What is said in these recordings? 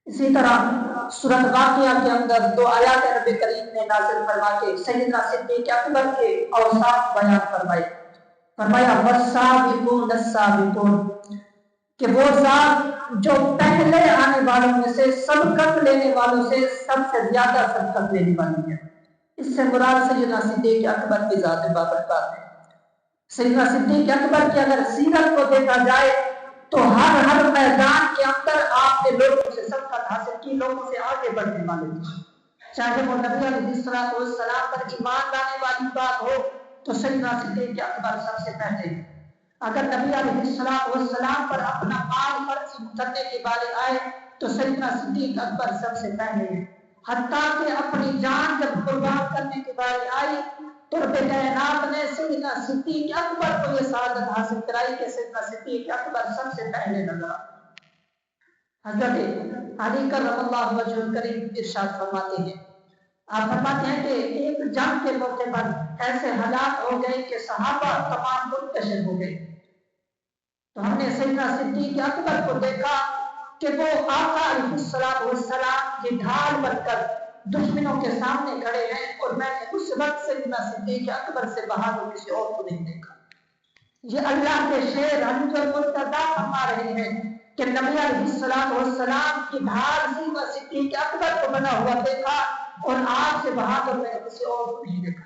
اسی طرح سورۃ واقعہ کے اندر دو آیات رب کریم نے نازل فرما کے سیدنا صدیق اکبر کے اوصاف بیان فرمائے. فرمایا والسابقون السابقون کہ وہ ذات جو پہلے آنے والوں میں سے سبقت لینے والوں سے سب سے زیادہ سبقت لینے والی ہے. اس سے مراد سیدنا صدیق اکبر کی ذات بابرکات ہے. سیدنا صدیق اکبر کی اگر سیرت کو دیکھا جائے تو ہر میدان کے اندر آپ نے لوگوں سے سبقت حاصل کی، لوگوں سے آگے بڑھنے والے تھے. چاہے وہ نبی علیہ السلام پر ایمان لانے والی بات ہو تو سیدنا صدیق اکبر سب سے پہلے. اگر نبی علیہ السلام پر اپنا مال خرچ کرنے کی باری آئے تو سیدنا صدیق اکبر سب سے پہلے ہے. حتیٰ کہ اپنی جان جب قربان کرنے کی باری آئی تو رب کائنات نے سیدنا صدیق اکبر کو یہ سعادت حاصل کرائی کہ سیدنا صدیق اکبر سب سے پہلے نظر آئے. حضرت علی کرم اللہ وجہ الکریم ارشاد فرماتے ہیں، آپ فرماتے ہیں کہ ایک جنگ کے موقع پر ایسے حالات ہو گئے کہ صحابہ تمام منتشر ہو گئے. تو ہم نے سیدنا صدیق اکبر کو دیکھا کہ وہ آقا علیہ السلام کی ڈھال بن کر دشمنوں کے سامنے کھڑے ہیں، اور میں نے اس وقت سیدنا صدیق اکبر سے بہادر کسی اور کو نہیں دیکھا. یہ اللہ کے شیر علی المرتضیٰ فرما رہے ہیں کہ نبی علیہ السلام کی ڈھال سیدنا صدیق اکبر کو بنا ہوا دیکھا، اور آپ سے بہادر میں نے کسی اور کو نہیں دیکھا.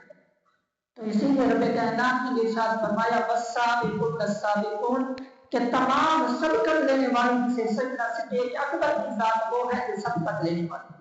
تو اسی لیے رب کائنات نے ارشاد فرمایا والسابقون السابقون کہ تمام سبقت لینے والوں سے سیدنا صدیق اکبر کی ذات وہ ہے جو سبقت لینے والی.